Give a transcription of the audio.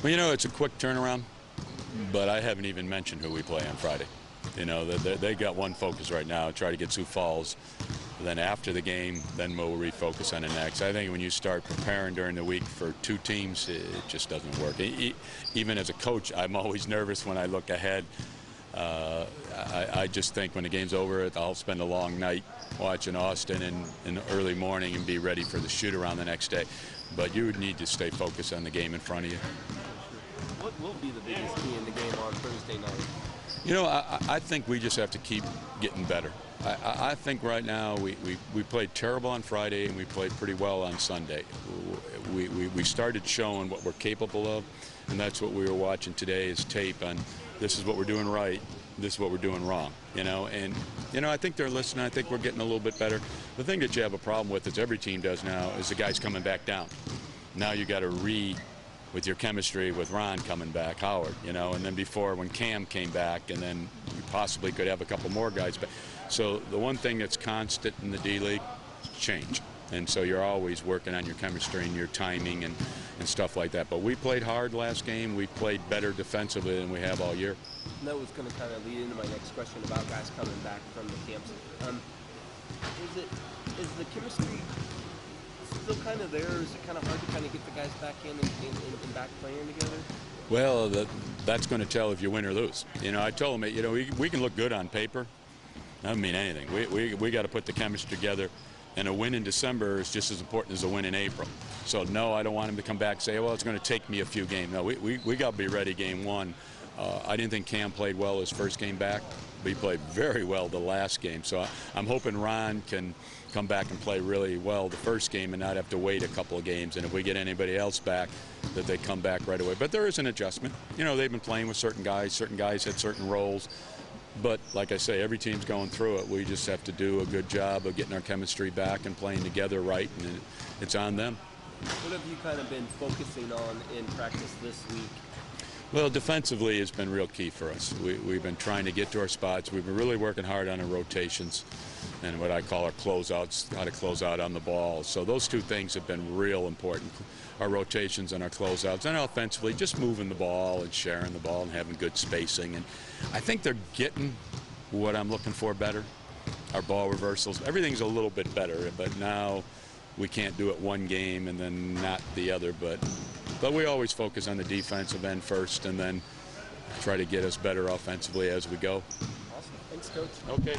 Well, you know, it's a quick turnaround, but I haven't even mentioned who we play on Friday. You know, they got one focus right now, try to get Sioux Falls. Then after the game, then we'll refocus on the next. I think when you start preparing during the week for two teams, it just doesn't work. Even as a coach, I'm always nervous when I look ahead. I just think when the game's over, I'll spend a long night watching Austin in the early morning and be ready for the shoot-around the next day. But you would need to stay focused on the game in front of you. What will be the biggest key in the game on Thursday night? You know, I think we just have to keep getting better. I think right now we played terrible on Friday and we played pretty well on Sunday. We started showing what we're capable of, and that's what we were watching today is tape on this is what we're doing right, this is what we're doing wrong, you know. And, you know, I think they're listening. I think we're getting a little bit better. The thing that you have a problem with, as every team does now, is the guys coming back down. Now you got to with your chemistry with Ron coming back, Howard, you know, and then before when Cam came back, and then you possibly could have a couple more guys. But so the one thing that's constant in the D-League is change. And so you're always working on your chemistry and your timing and stuff like that. But we played hard last game. We played better defensively than we have all year. And that was going to kind of lead into my next question about guys coming back from the camps. Is the chemistry still kind of there? Is it kind of hard to kind of get the guys back in and back playing together? Well, that's going to tell if you win or lose. You know, I told them, you know, we can look good on paper. That doesn't mean anything. We got to put the chemistry together, and a win in December is just as important as a win in April. So no, I don't want him to come back and say, well, it's going to take me a few games. No, we got to be ready game one. I didn't think Cam played well his first game back, but he played very well the last game. So I'm hoping Ron can come back and play really well the first game and not have to wait a couple of games. And if we get anybody else back, that they come back right away. But there is an adjustment. You know, they've been playing with certain guys. Certain guys had certain roles. But like I say, every team's going through it. We just have to do a good job of getting our chemistry back and playing together right, and it's on them. What have you kind of been focusing on in practice this week? Well, defensively has been real key for us. We've been trying to get to our spots. We've been really working hard on our rotations and what I call our closeouts, how to close out on the ball. So those two things have been real important, our rotations and our closeouts. And offensively, just moving the ball and sharing the ball and having good spacing. And I think they're getting what I'm looking for better. Our ball reversals, everything's a little bit better, but now we can't do it one game and then not the other. But we always focus on the defensive end first and then try to get us better offensively as we go. Awesome. Thanks, Coach. Okay.